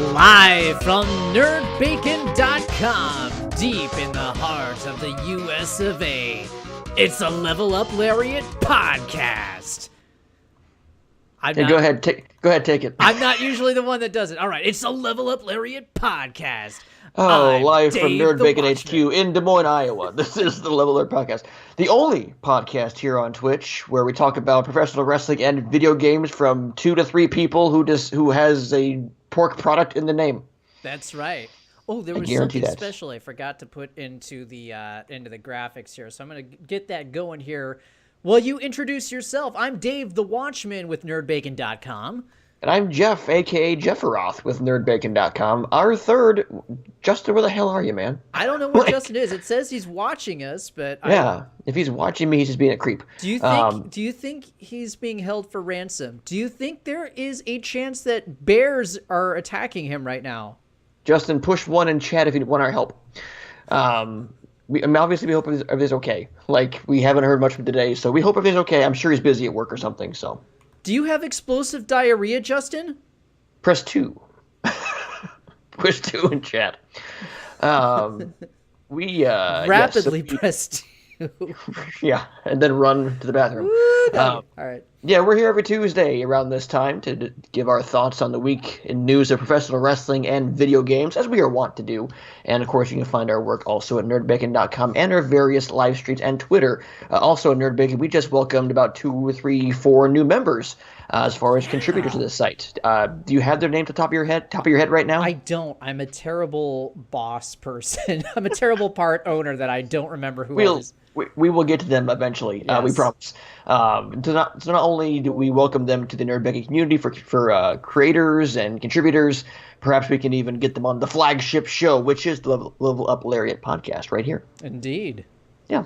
Live from Bacon.com, deep in the heart of the US of A, it's a Level Up Lariat podcast. Go ahead, take it. I'm not usually the one that does it. All right, it's a Level Up Lariat podcast. Live from Dave the Bacon Watchman. HQ in Des Moines, Iowa. This is the Level Up podcast, the only podcast here on Twitch where we talk about professional wrestling and video games from 2 to 3 people who has a pork product in the name. That's right. Oh, there was something special I forgot to put into the graphics here, so I'm gonna get that going here. Well, you introduce yourself. I'm Dave the Watchman with NerdBacon.com. And I'm Jeff, a.k.a. Jefferoth with NerdBacon.com. Our third, Justin, where the hell are you, man? I don't know where Justin is. It says he's watching us, but if he's watching me, he's just being a creep. Do you think he's being held for ransom? Do you think there is a chance that bears are attacking him right now? Justin, push 1 in chat if you want our help. We hope everything's okay. Like, we haven't heard much from today, so we hope everything's okay. I'm sure he's busy at work or something, so. Do you have explosive diarrhea, Justin? Press 2. Push 2 in chat. Rapidly press 2. Yeah, and then run to the bathroom. All right. Yeah, we're here every Tuesday around this time to give our thoughts on the week in news of professional wrestling and video games, as we are wont to do. And, of course, you can find our work also at nerdbacon.com and our various live streams and Twitter. Also at NerdBacon, we just welcomed about 2, 3, 4 new members as far as contributors to this site. Do you have their names at the top of your head right now? I don't. I'm a terrible boss person. I'm a terrible part owner that I don't remember who it is. We will get to them eventually. Yes. We promise. So not only do we welcome them to the Nerd Bacon community for creators and contributors, perhaps we can even get them on the flagship show, which is the Level Up Lariat podcast right here. Indeed. Yeah.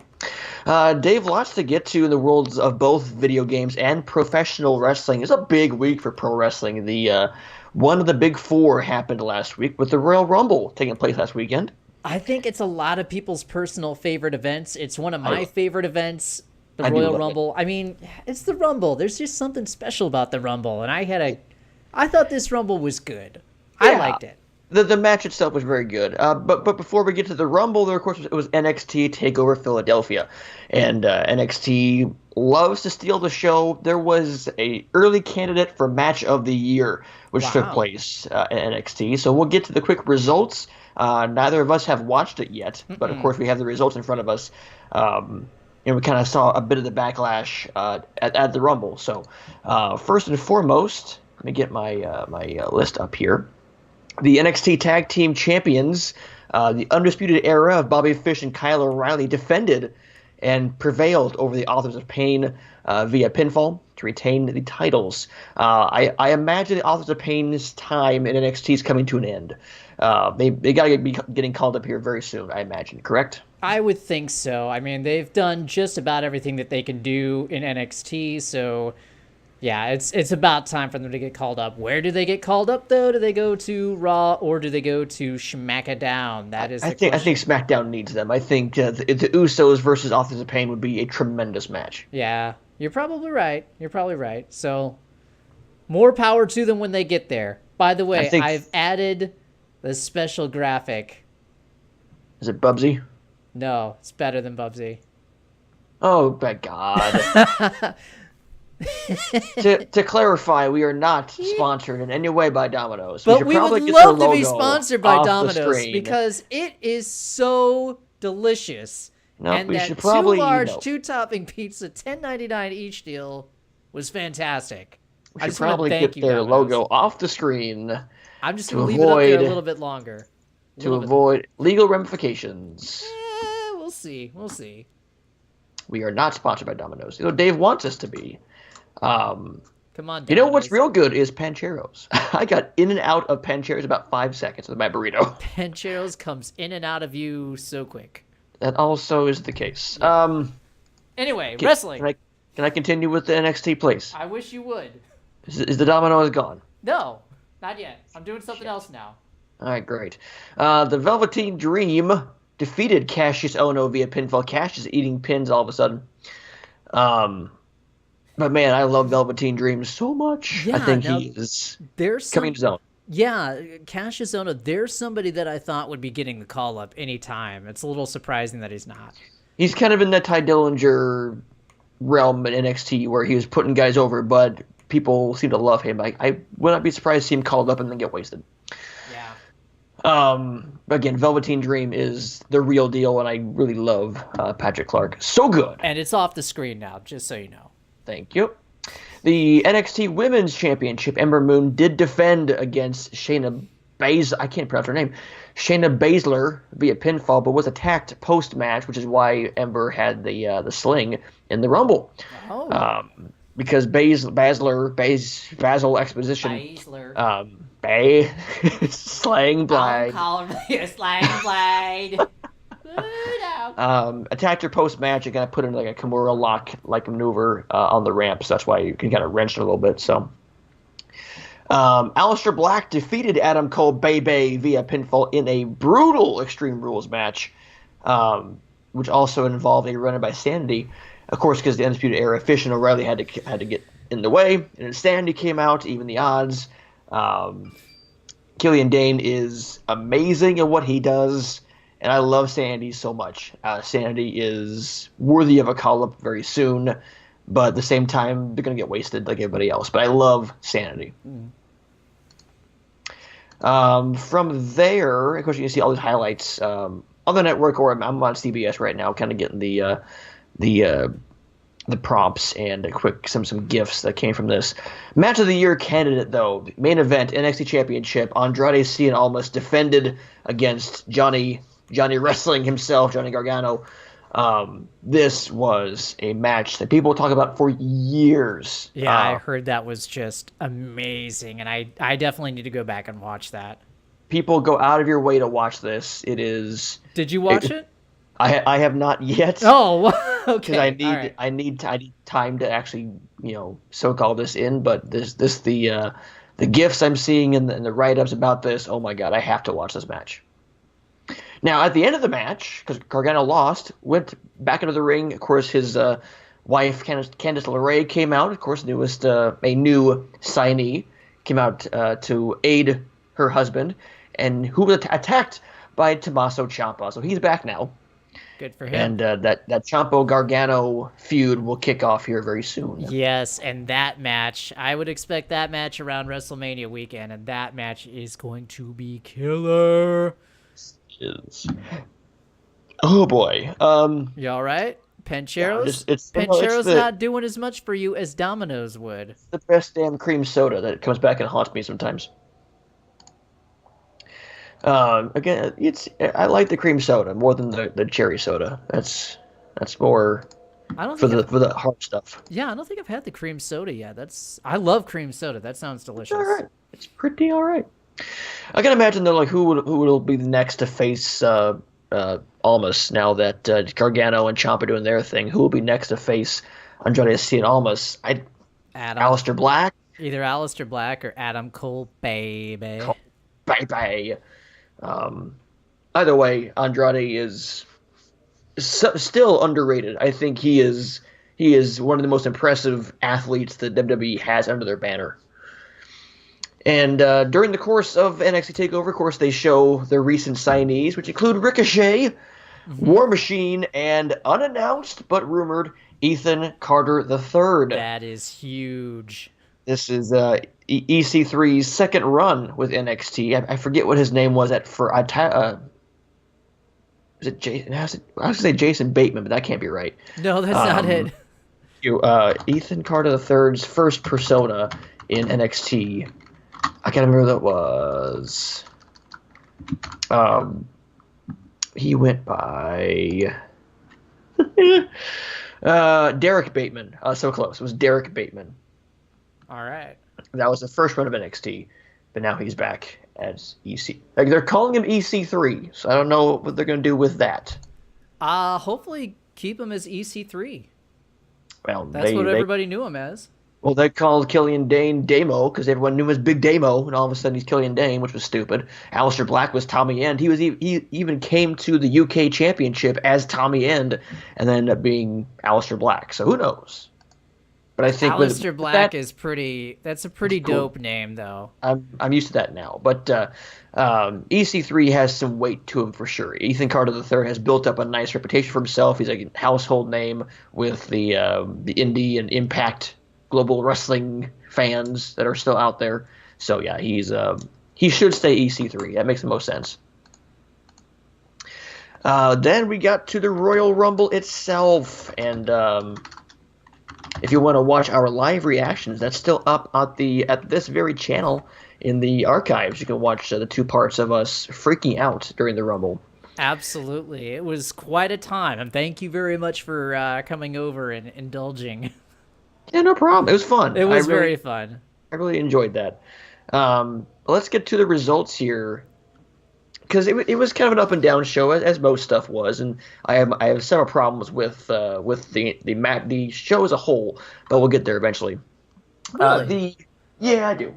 Dave, lots to get to in the worlds of both video games and professional wrestling. It's a big week for pro wrestling. The one of the big 4 happened last week with the Royal Rumble taking place last weekend. I think it's a lot of people's personal favorite events. It's one of my favorite events, the Royal Rumble. I mean, it's the Rumble. There's just something special about the Rumble, and I thought this Rumble was good. Yeah. I liked it. The match itself was very good. But before we get to the Rumble, there, of course, it was NXT TakeOver Philadelphia. And NXT loves to steal the show. There was a early candidate for Match of the Year, which took place in NXT. So we'll get to the quick results. Neither of us have watched it yet, but of course we have the results in front of us. And we kind of saw a bit of the backlash at the Rumble. So first and foremost, let me get my list up here. The NXT Tag Team Champions, the Undisputed Era of Bobby Fish and Kyle O'Reilly, defended and prevailed over the Authors of Pain via pinfall to retain the titles. I imagine the Authors of Pain's time in NXT is coming to an end. They got to be getting called up here very soon, I imagine, correct? I would think so. I mean, they've done just about everything that they can do in NXT, so yeah, it's about time for them to get called up. Where do they get called up, though? Do they go to Raw or do they go to SmackDown? That is the question. I think SmackDown needs them. I think the Usos versus Authors of Pain would be a tremendous match. Yeah, you're probably right. So more power to them when they get there. By the way, I've added the special graphic. Is it Bubsy? No, it's better than Bubsy. Oh, my God. to clarify, we are not sponsored in any way by Domino's. But we would love to be sponsored by Domino's because it is so delicious. And that two large, 2-topping pizza, $10.99 each deal was fantastic. We should probably get their logo off the screen. I'm just going to leave it up there a little bit longer. To avoid legal ramifications. We'll see. We are not sponsored by Domino's. Dave wants us to be. Come on, Domino's. You know what's real good is Pancheros. I got in and out of Pancheros about 5 seconds with my burrito. Pancheros comes in and out of you so quick. That also is the case. Anyway, wrestling. Can I continue with the NXT place? I wish you would. Is the Domino's gone? No, not yet. I'm doing something else now. All right, great. The Velveteen Dream defeated Cassius Ohno via pinfall. Cassius eating pins all of a sudden. But man, I love Velveteen Dream so much. Yeah, I think he is coming to his own. Yeah, Cash Zona, there's somebody that I thought would be getting the call up anytime. It's a little surprising that he's not. He's kind of in that Ty Dillinger realm at NXT where he was putting guys over, but people seem to love him. I would not be surprised to see him called up and then get wasted. Yeah. Again, Velveteen Dream is the real deal, and I really love Patrick Clark. So good. And it's off the screen now, just so you know. Thank you. The NXT Women's Championship, Ember Moon did defend against Shayna Baszler. I can't pronounce her name. Shayna Baszler via pinfall, but was attacked post-match, which is why Ember had the sling in the Rumble. Oh. Because Basil exposition. Bay slang blade. Call me a slang blade. Attacked her post-match and kind of put in like a Kimura lock-like maneuver on the ramp, so that's why you can kind of wrench it a little bit. So, Aleister Black defeated Adam Cole Bay via pinfall in a brutal Extreme Rules match, which also involved a run by Sanity. Of course, because the Undisputed Era, Fish and O'Reilly had to get in the way, and Sanity came out, even the odds. Killian Dane is amazing at what he does, and I love Sanity so much. Sanity is worthy of a call-up very soon, but at the same time, they're going to get wasted like everybody else. But I love Sanity. From there, of course, you can see all these highlights on the network, or I'm on CBS right now, kind of getting the prompts and some gifts that came from this. Match of the Year candidate, though. Main event, NXT Championship. Andrade Cien Almas defended against Johnny Wrestling himself, Johnny Gargano. This was a match that people talk about for years. Yeah, I heard that was just amazing, and I definitely need to go back and watch that. People go out of your way to watch this. It is... Did you watch it? I have not yet. Oh, okay. Because I need time to actually soak all this in. But the gifts I'm seeing and the write ups about this. Oh my god, I have to watch this match. Now at the end of the match, because Gargano lost, went back into the ring. Of course, his wife Candice LeRae came out. Of course, a new signee came out to aid her husband, and who was attacked by Tommaso Ciampa. So he's back now. Good for him. And that Ciampa Gargano feud will kick off here very soon. Yes, and that match, I would expect that match around WrestleMania weekend, and that match is going to be killer. Oh boy. You all right? Pancheros? Yeah, Pancheros not doing as much for you as Domino's would. It's the best damn cream soda that comes back and haunts me sometimes. Again, I like the cream soda more than the cherry soda. That's more for the hard stuff. Yeah, I don't think I've had the cream soda yet. I love cream soda. That sounds delicious. All right, it's pretty all right. I can imagine though, like who will be the next to face Almas now that Gargano and Ciampa doing their thing. Who will be next to face Andrade Cien Almas? Aleister Black. Either Aleister Black or Adam Cole, baby. Baby. Either way, Andrade is still underrated. I think he is one of the most impressive athletes that WWE has under their banner. And during the course of NXT TakeOver, of course, they show their recent signees, which include Ricochet, War Machine, and unannounced but rumored Ethan Carter III. That is huge. This is EC3's second run with NXT. I forget what his name was is it Jason? I was going to say Jason Bateman, but that can't be right. No, that's not it. Ethan Carter III's first persona in NXT. I can't remember who that was. He went by Derek Bateman. So close. It was Derek Bateman. All right. That was the first run of NXT, but now he's back as EC. Like they're calling him EC3, so I don't know what they're going to do with that. Hopefully keep him as EC3. Well, that's what everybody knew him as. Well, they called Killian Dane Damo because everyone knew him as Big Damo, and all of a sudden he's Killian Dane, which was stupid. Aleister Black was Tommy End. He even came to the UK Championship as Tommy End, and then ended up being Aleister Black. So who knows? But I think Aleister with Black that, is pretty. That's a pretty cool. dope name, though. I'm used to that now. But EC3 has some weight to him for sure. Ethan Carter III has built up a nice reputation for himself. He's like a household name with the indie and Impact global wrestling fans that are still out there. So yeah, he should stay EC3. That makes the most sense. Then we got to the Royal Rumble itself, and if you want to watch our live reactions, that's still up at this very channel in the archives. You can watch the 2 parts of us freaking out during the Rumble. Absolutely. It was quite a time, and thank you very much for coming over and indulging. Yeah, no problem. It was fun. It was very fun. I really enjoyed that. Let's get to the results here, because it was kind of an up and down show, as most stuff was, and I have several problems with the show as a whole, but we'll get there eventually. Really? Yeah, I do.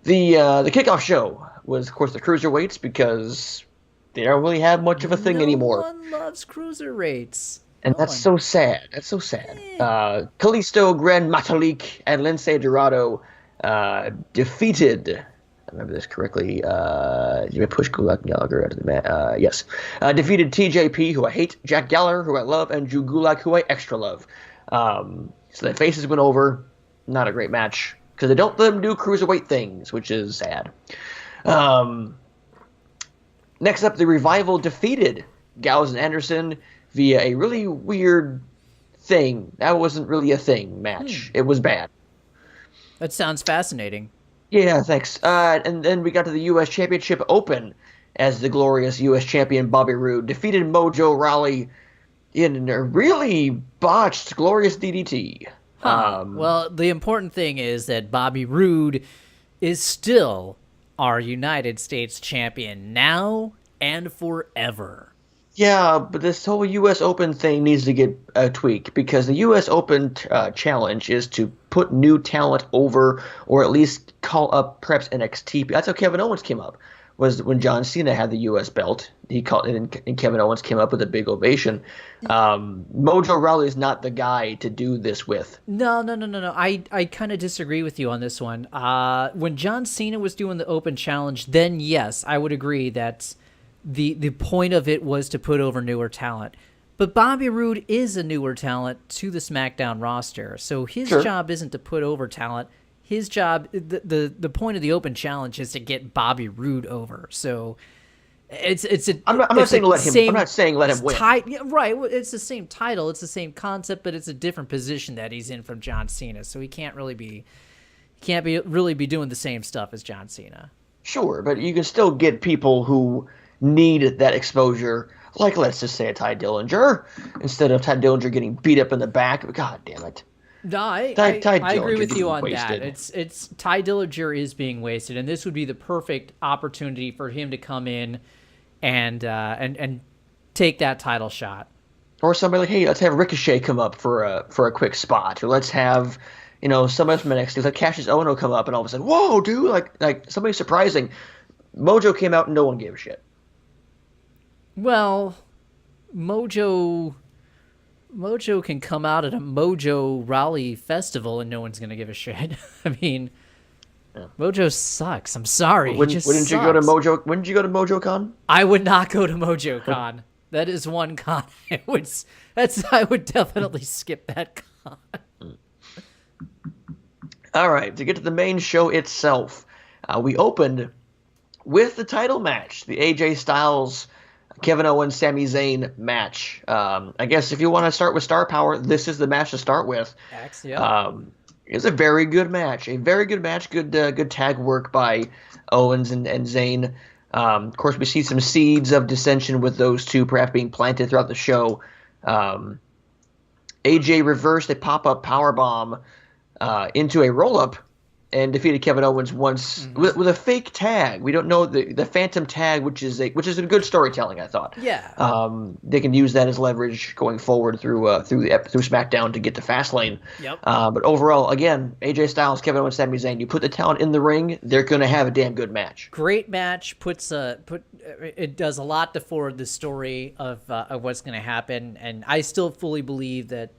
The kickoff show was, of course, the cruiserweights, because they don't really have much of a thing anymore. No one loves cruiserweights. And that's so sad. That's so sad. Kalisto, Grand Metalik, and Lince Dorado defeated, I remember this correctly, push Gulak Gallagher out of the mat. Yes. Defeated TJP, who I hate, Jack Gallagher, who I love, and Drew Gulak, who I extra love. So the faces went over. Not a great match, because they don't let them do cruiserweight things, which is sad. Next up, the Revival defeated Gallows and Anderson via a really weird thing. That wasn't really a thing match. It was bad. That sounds fascinating. Yeah, thanks. And then we got to the U.S. Championship Open, as the glorious U.S. champion Bobby Roode defeated Mojo Rawley in a really botched glorious DDT. Well, the important thing is that Bobby Roode is still our United States champion now and forever. Yeah, but this whole U.S. Open thing needs to get a tweak, because the U.S. Open challenge is to put new talent over, or at least call up perhaps NXT. That's how Kevin Owens came up, was when John Cena had the U.S. belt. He called it, and Kevin Owens came up with a big ovation. Mojo Rawley is not the guy to do this with. No. I kind of disagree with you on this one. When John Cena was doing the Open challenge, then yes, I would agree that the point of it was to put over newer talent. But Bobby Roode is a newer talent to the SmackDown roster, so his job isn't to put over talent. His job, the point of the Open challenge is to get Bobby Roode over. So I'm not saying let him win. Right, it's the same title, it's the same concept, but it's a different position that he's in from John Cena. So he can't really be doing the same stuff as John Cena. Sure, but you can still get people who need that exposure, like, let's just say, a Ty Dillinger, instead of Ty Dillinger getting beat up in the back. God damn it. No, I agree with you on that. It's Ty Dillinger is being wasted, and this would be the perfect opportunity for him to come in and take that title shot. Or somebody like, hey, let's have Ricochet come up for a quick spot, or let's have, somebody from NXT, like Cassius Ohno come up, and all of a sudden, whoa, dude, like somebody surprising. Mojo came out and no one gave a shit. Well, Mojo can come out at a Mojo Rawley festival and no one's going to give a shit. I mean, Mojo sucks. I'm sorry. Wouldn't you go to MojoCon? I would not go to MojoCon. That is one con. I would definitely skip that con. All right, to get to the main show itself, we opened with the title match, the AJ Styles, Kevin Owens, Sami Zayn match. I guess if you want to start with star power, this is the match to start with. It's a very good match. Good tag work by Owens and Zayn. Of course, we see some seeds of dissension with those two perhaps being planted throughout the show. AJ reversed a pop-up powerbomb into a roll-up and defeated Kevin Owens once with a fake tag. We don't know the phantom tag, which is a good storytelling, I thought. Yeah. They can use that as leverage going forward through SmackDown to get to Fastlane. Yep. But overall, again, AJ Styles, Kevin Owens, Sami Zayn. You put the talent in the ring, they're going to have a damn good match. Great match. It does a lot to forward the story of what's going to happen, and I still fully believe that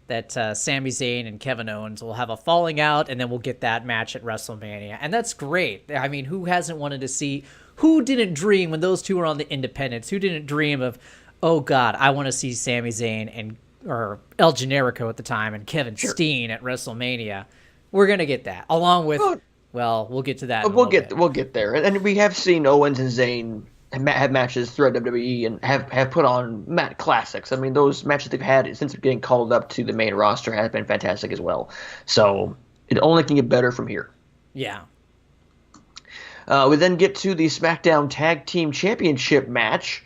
that Sami Zayn and Kevin Owens will have a falling out, and then we'll get that match at WrestleMania. And that's great. I mean, who hasn't wanted to see, who didn't dream when those two were on the independents? Who didn't dream of, oh God, I want to see Sami Zayn or El Generico at the time and Kevin Steen at WrestleMania. We're going to get that, along with, well, we'll get to that. We'll get there. And we have seen Owens and Zayn have matches throughout WWE and have put on classics. I mean, those matches they've had since getting called up to the main roster have been fantastic as well. So it only can get better from here. Yeah. We then get to the SmackDown Tag Team Championship match.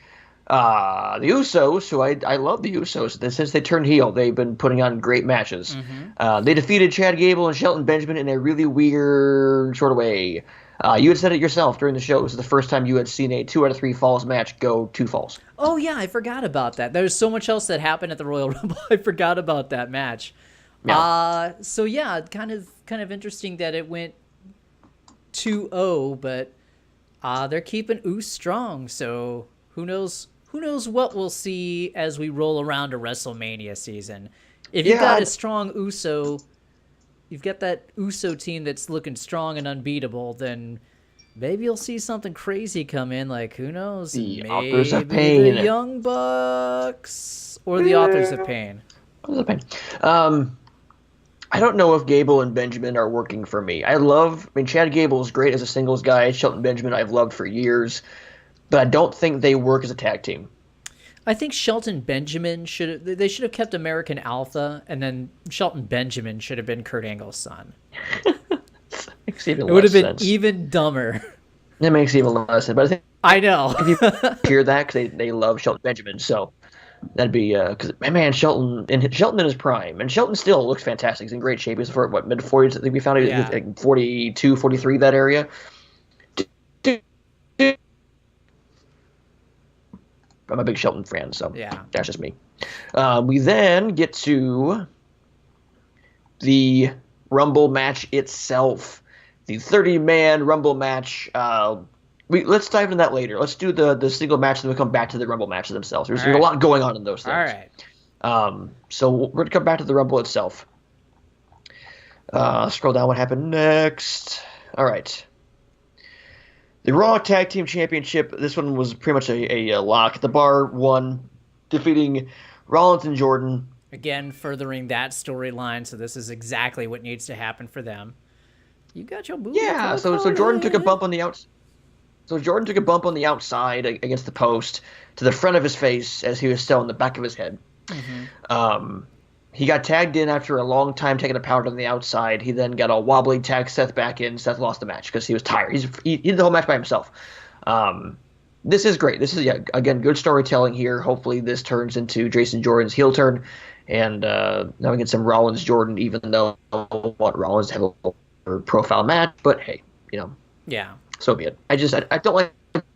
The Usos, who I love the Usos. Since they turned heel, they've been putting on great matches. They defeated Chad Gable and Shelton Benjamin in a really weird sort of way. You had said it yourself during the show. It was the first time you had seen a 2 out of 3 falls match go 2 falls. Oh, yeah, I forgot about that. There's so much else that happened at the Royal Rumble. I forgot about that match. Yeah. So, yeah, kind of interesting that it went 2-0, but they're keeping Usos strong. So who knows what we'll see as we roll around to WrestleMania season. If you've got a strong Uso, you've got that Uso team that's looking strong and unbeatable, then maybe you'll see something crazy come in. Like, who knows? The maybe Authors of Pain. The Young Bucks or the Authors of Pain. Authors of Pain. I don't know if Gable and Benjamin are working for me. Chad Gable is great as a singles guy. Shelton Benjamin I've loved for years. But I don't think they work as a tag team. I think Shelton Benjamin should have kept American Alpha, and then Shelton Benjamin should have been Kurt Angle's son. It would have been even dumber. That makes even less sense. But I know. If you hear that, because they love Shelton Benjamin, so that'd be because Shelton in his prime, and Shelton still looks fantastic. He's in great shape. He's for mid-40s. I think we found it like 42, 43, that area. I'm a big Shelton fan, so that's just me. We then get to the Rumble match itself, the 30-man Rumble match. Let's dive into that later. Let's do the single match, and then we'll come back to the Rumble matches themselves. There's a lot going on in those things. All right. So we're going to come back to the Rumble itself. Scroll down. What happened next? All right. The Raw Tag Team Championship, this one was pretty much a lock. The Bar won, defeating Rollins and Jordan. Again, furthering that storyline, so this is exactly what needs to happen for them. You got your booty. Yeah, so Jordan took a bump on the outside. So Jordan took a bump on the outside against the post to the front of his face as he was still in the back of his head. He got tagged in after a long time taking a pound on the outside. He then got a wobbly tag Seth back in. Seth lost the match because he was tired. He did the whole match by himself. This is great. This is, again, good storytelling here. Hopefully this turns into Jason Jordan's heel turn. And now we get some Rollins-Jordan, even though I don't want Rollins to have a profile match. But, hey, Yeah. So be it. I don't like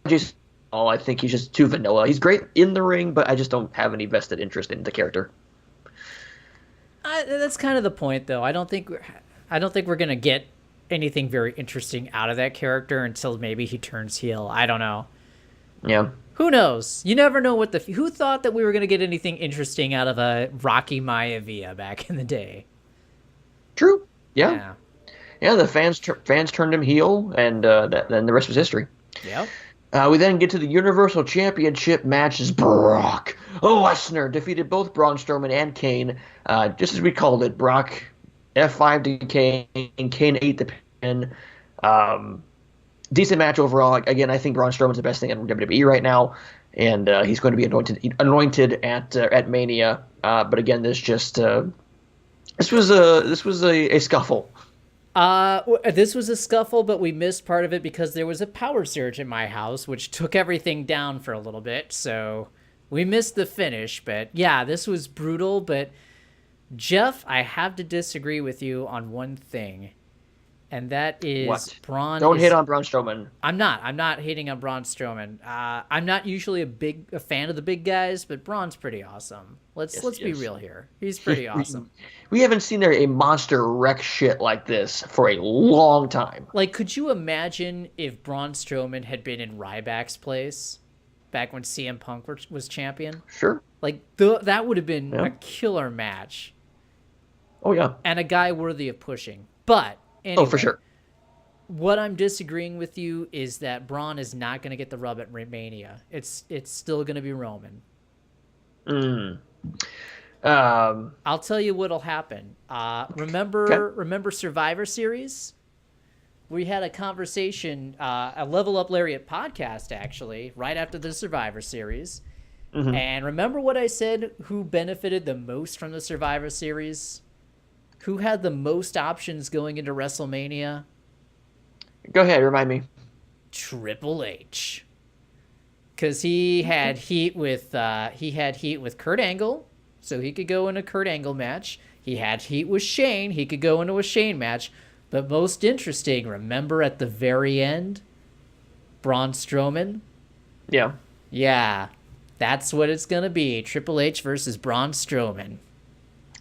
Jason at all. I think he's just too vanilla. He's great in the ring, but I just don't have any vested interest in the character. That's kind of the point, though. I don't think we're gonna get anything very interesting out of that character until maybe he turns heel. I don't know. Yeah. Who knows? You never know what who thought that we were gonna get anything interesting out of a Rocky Maivia back in the day. True. Yeah. The fans turned him heel, and then the rest was history. Yep. We then get to the Universal Championship matches. Brock Lesnar defeated both Braun Strowman and Kane, just as we called it. Brock F5 to Kane. Kane ate the pin. Decent match overall. Again, I think Braun Strowman's the best thing in WWE right now, and he's going to be anointed at Mania. But again, this was a scuffle. This was a scuffle, but we missed part of it because there was a power surge in my house, which took everything down for a little bit. So we missed the finish, but yeah, this was brutal. But Jeff, I have to disagree with you on one thing, and that is what? Braun. Don't hate on Braun Strowman. I'm not hating on Braun Strowman. I'm not usually a fan of the big guys, but Braun's pretty awesome. Let's be real here. He's pretty awesome. We haven't seen a monster wreck shit like this for a long time. Like, could you imagine if Braun Strowman had been in Ryback's place back when CM Punk was champion? Sure. Like, that would have been a killer match. Oh, yeah. And a guy worthy of pushing. But anyway, Oh, for sure. what I'm disagreeing with you is that Braun is not going to get the rub at Mania. It's still going to be Roman. I'll tell you what'll happen. Remember Survivor Series? We had a conversation, a Level Up Lariat podcast, actually, right after the Survivor Series. Mm-hmm. And remember what I said, who benefited the most from the Survivor Series? Who had the most options going into WrestleMania? Go ahead, remind me. Triple H. Because he had heat with Kurt Angle, so he could go in a Kurt Angle match. He had heat with Shane, he could go into a Shane match. But most interesting, remember at the very end, Braun Strowman? Yeah. Yeah, that's what it's going to be. Triple H versus Braun Strowman.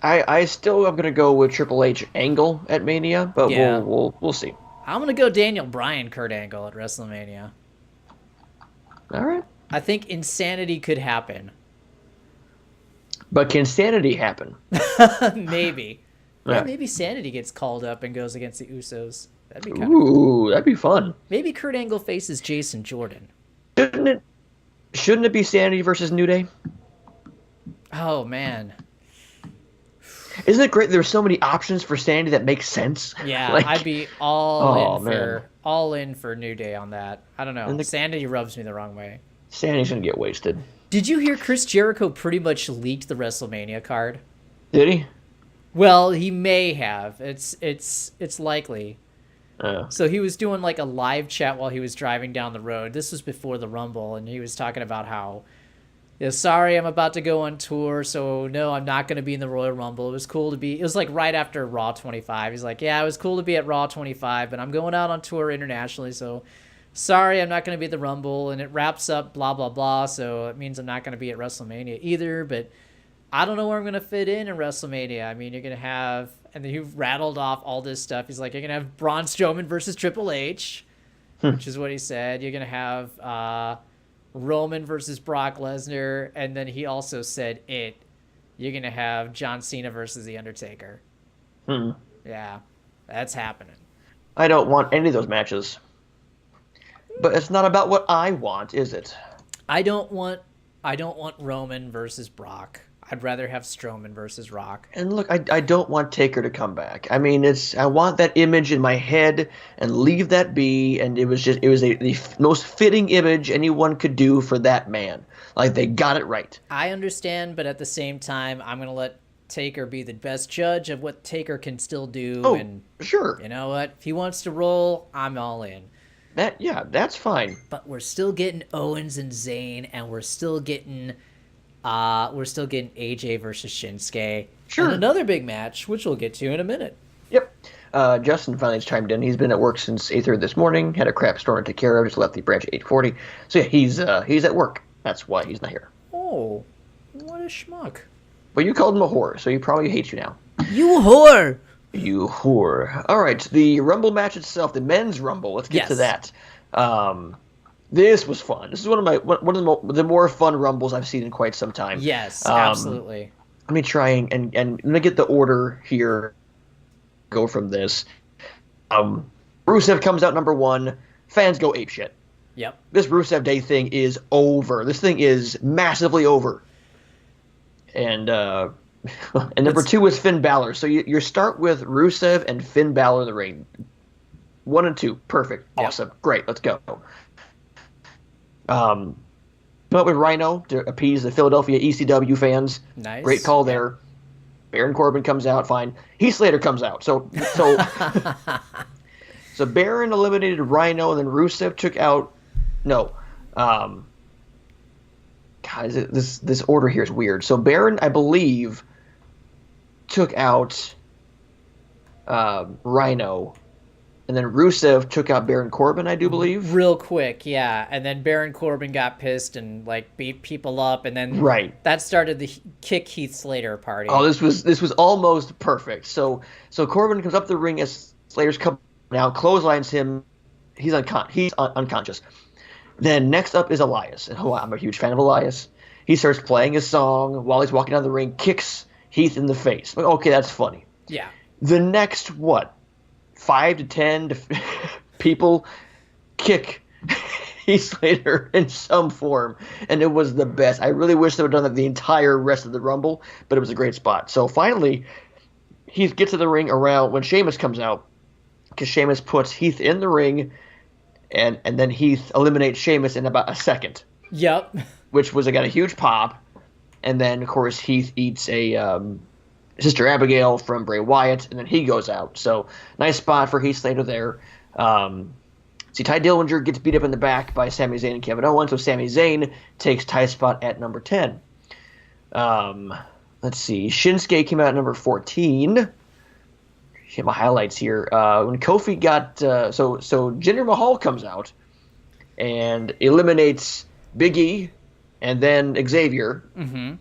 I still am going to go with Triple H Angle at Mania, but yeah. we'll see. I'm going to go Daniel Bryan Kurt Angle at WrestleMania. All right. I think insanity could happen. But can sanity happen? Maybe. Yeah. Yeah, maybe Sanity gets called up and goes against the Usos. That'd be kind of cool. That'd be fun. Maybe Kurt Angle faces Jason Jordan. Shouldn't it be Sanity versus New Day? Oh, man. Isn't it great? There's so many options for Sanity that make sense. Yeah, I'd be all in for New Day on that. I don't know. Sanity rubs me the wrong way. Sanity's gonna get wasted. Did you hear Chris Jericho pretty much leaked the WrestleMania card? Did he? Well, he may have. It's likely. Oh. So he was doing like a live chat while he was driving down the road. This was before the Rumble, and he was talking about how, sorry, I'm about to go on tour, so no, I'm not going to be in the Royal Rumble. It was cool to be. It was like right after Raw 25. He's like, yeah, it was cool to be at Raw 25, but I'm going out on tour internationally, so sorry, I'm not going to be at the Rumble. And it wraps up blah, blah, blah, so it means I'm not going to be at WrestleMania either, but I don't know where I'm going to fit in WrestleMania. I mean, you're going to have, and then he rattled off all this stuff. He's like, you're going to have Braun Strowman versus Triple H, which is what he said. You're going to have Roman versus Brock Lesnar. And then he also said you're going to have John Cena versus The Undertaker. Yeah, that's happening. I don't want any of those matches. But it's not about what I want, is it? I don't want Roman versus Brock. I'd rather have Strowman versus Rock. And look, I don't want Taker to come back. I mean, I want that image in my head and leave that be. And it was the most fitting image anyone could do for that man. Like, they got it right. I understand, but at the same time, I'm going to let Taker be the best judge of what Taker can still do. Oh, and sure. You know what? If he wants to roll, I'm all in. That's fine. But we're still getting Owens and Zayn, and we're still getting AJ versus Shinsuke. Sure. And another big match, which we'll get to in a minute. Yep. Justin finally chimed in. He's been at work since 8:30 this morning. Had a crap storm to take care of. Just left the branch at 8:40. So yeah, he's at work. That's why he's not here. Oh, what a schmuck. Well, you called him a whore, so he probably hates you now. You whore. You whore. All right, the Rumble match itself, the men's Rumble. Let's get to that. This was fun. This is one of the more fun Rumbles I've seen in quite some time. Yes, absolutely. Let me try and let me get the order here. Go from this. Rusev comes out number 1. Fans go apeshit. Yep. This Rusev Day thing is over. This thing is massively over. And number 2 is Finn Balor. So you start with Rusev and Finn Balor in the ring. 1 and 2, perfect, awesome, great. Let's go. Come up with Rhino to appease the Philadelphia ECW fans. Nice. Great call there. Baron Corbin comes out, fine. Heath Slater comes out. So Baron eliminated Rhino, and then Rusev took out. No, God, this order here is weird. So Baron, I believe, took out Rhino. And then Rusev took out Baron Corbin, I do believe. Real quick, yeah. And then Baron Corbin got pissed and like beat people up, and then that started the kick Heath Slater party. Oh, this was almost perfect. So Corbin comes up the ring as Slater's coming out, clotheslines him. He's unconscious. Then next up is Elias. And I'm a huge fan of Elias. He starts playing his song while he's walking down the ring, kicks Heath in the face. Okay, that's funny. Yeah. The next, 5 to 10 people kick Heath Slater in some form, and it was the best. I really wish they would have done that the entire rest of the Rumble, but it was a great spot. So finally, Heath gets to the ring around when Sheamus comes out, because Sheamus puts Heath in the ring, and then Heath eliminates Sheamus in about a second. Yep. Which got a huge pop. And then, of course, Heath eats a Sister Abigail from Bray Wyatt, and then he goes out. So, nice spot for Heath Slater there. Ty Dillinger gets beat up in the back by Sami Zayn and Kevin Owens, so Sami Zayn takes Ty's spot at number 10. Let's see. Shinsuke came out at number 14. Get my highlights here. When Kofi got... So Jinder Mahal comes out and eliminates Big E and then Xavier, and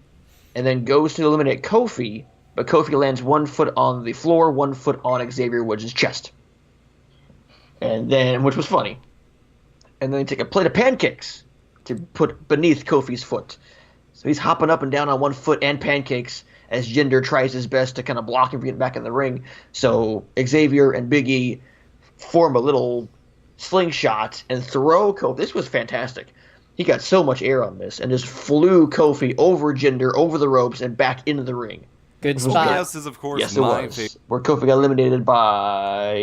then goes to eliminate Kofi, but Kofi lands 1 foot on the floor, 1 foot on Xavier Woods' chest. And then, which was funny. And then they take a plate of pancakes to put beneath Kofi's foot. So he's hopping up and down on 1 foot and pancakes as Jinder tries his best to kind of block him from getting back in the ring. So Xavier and Big E form a little slingshot and throw Kofi. This was fantastic. He got so much air on this and just flew Kofi over Jinder, over the ropes, and back into the ring. Good spot. Yes, is of course Yes, it was. Where Kofi got eliminated by...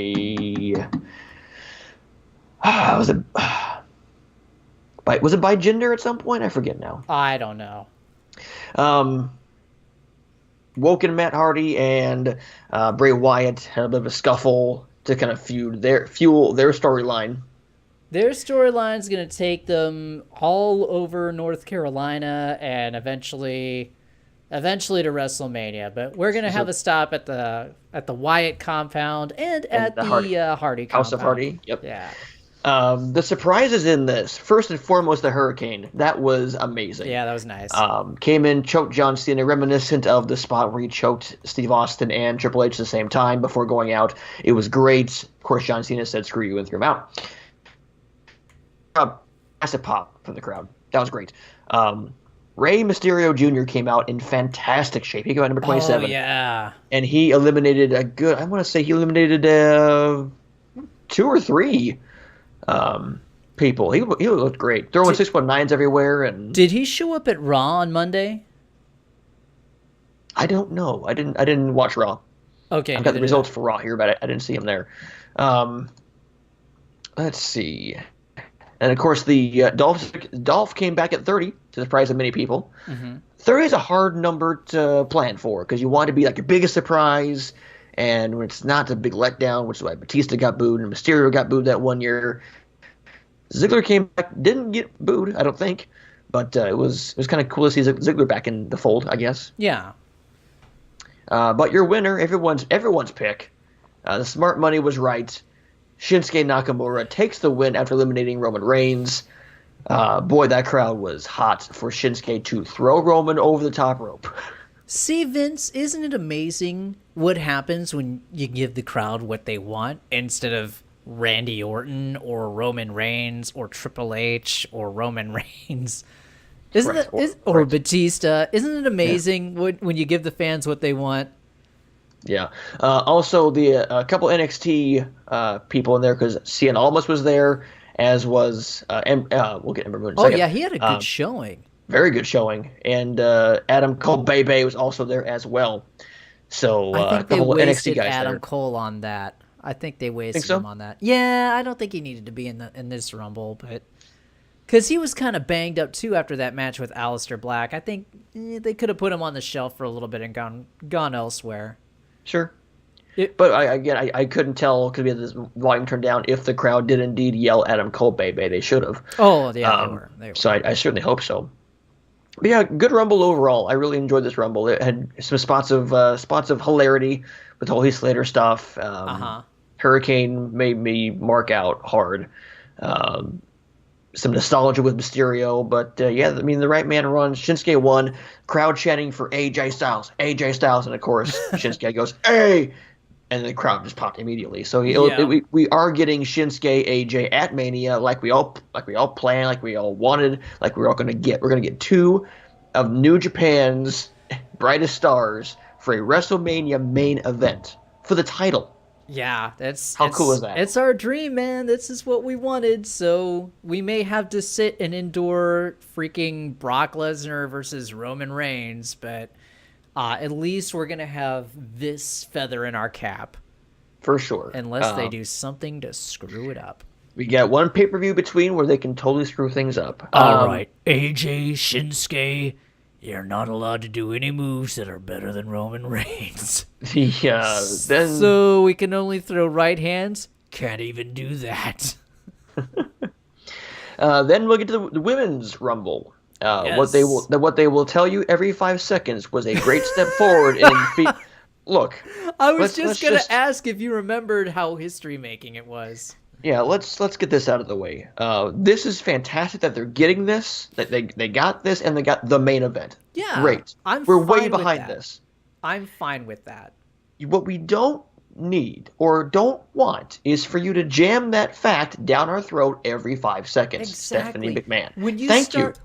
was it by Jinder at some point? I forget now. I don't know. Woken Matt Hardy and Bray Wyatt had a bit of a scuffle to kind of fuel their storyline. Their storyline's going to take them all over North Carolina and eventually to WrestleMania. But we're going to have a stop at the Wyatt compound and at the Hardy compound. House of Hardy. Yep. Yeah. The surprises in this, first and foremost, the Hurricane. That was amazing. Yeah, that was nice. Came in, choked John Cena, reminiscent of the spot where he choked Steve Austin and Triple H at the same time before going out. It was great. Of course, John Cena said, "Screw you," and threw him out. Massive pop from the crowd. That was great. Rey Mysterio Jr. came out in fantastic shape. He came out number 27. Oh, yeah. And he eliminated I want to say he eliminated 2 or 3 people. He looked great. Throwing 619s everywhere. And did he show up at Raw on Monday? I don't know. I didn't watch Raw. Okay. I've got the results for Raw here, but I didn't see him there. Let's see. And, of course, the Dolph came back at 30, to the surprise of many people. 30 is a hard number to plan for because you want to be like your biggest surprise, and when it's not a big letdown, which is why Batista got booed and Mysterio got booed that one year. Ziggler came back, didn't get booed, I don't think, but it was kind of cool to see Ziggler back in the fold, I guess. Yeah. But your winner, everyone's pick, the smart money was right. Shinsuke Nakamura takes the win after eliminating Roman Reigns. Boy, that crowd was hot for Shinsuke to throw Roman over the top rope. See, Vince, isn't it amazing what happens when you give the crowd what they want instead of Randy Orton or Roman Reigns or Triple H or Roman Reigns? Or Batista? Isn't it amazing when you give the fans what they want? Yeah. Also, a couple NXT people in there because Cien Almas was there, as was we'll get Ember Moon in a second. Yeah, he had a good showing. Very good showing, and Adam Cole Bebe was also there as well. So I think a couple they of wasted NXT guys Adam there. Cole on that. I think they wasted so? him on that. Yeah, I don't think he needed to be in this Rumble, but because he was kind of banged up too after that match with Aleister Black. I think they could have put him on the shelf for a little bit and gone elsewhere. Sure. But I couldn't tell because we had this volume turned down if the crowd did indeed yell Adam Cole Bebe. They should have. Oh, yeah, they were. So I certainly hope so. But yeah, good Rumble overall. I really enjoyed this Rumble. It had some spots of hilarity with the whole Heath Slater stuff. Hurricane made me mark out hard. Some nostalgia with Mysterio, but the right man runs. Shinsuke won. Crowd chanting for AJ Styles, and of course Shinsuke goes "Hey!" and the crowd just popped immediately. So we are getting Shinsuke AJ at Mania, like we all planned, like we all wanted, like we're all going to get. We're going to get 2 of New Japan's brightest stars for a WrestleMania main event for the title. Yeah, How cool is that? It's our dream, man. This is what we wanted. So we may have to sit and endure freaking Brock Lesnar versus Roman Reigns, but at least we're gonna have this feather in our cap. For sure. Unless they do something to screw it up. We got one pay-per-view between where they can totally screw things up. All right, AJ, Shinsuke, you're not allowed to do any moves that are better than Roman Reigns. Yeah, then... So we can only throw right hands? Can't even do that. Then we'll get to the women's rumble. Yes. What they will tell you every 5 seconds was a great step forward in Look, I was just gonna ask if you remembered how history-making it was. Yeah, let's get this out of the way. This is fantastic that they're getting this. That they got this and they got the main event. Yeah, great. We're way behind this. I'm fine with that. What we don't need or don't want is for you to jam that fact down our throat every 5 seconds. Exactly. Stephanie McMahon.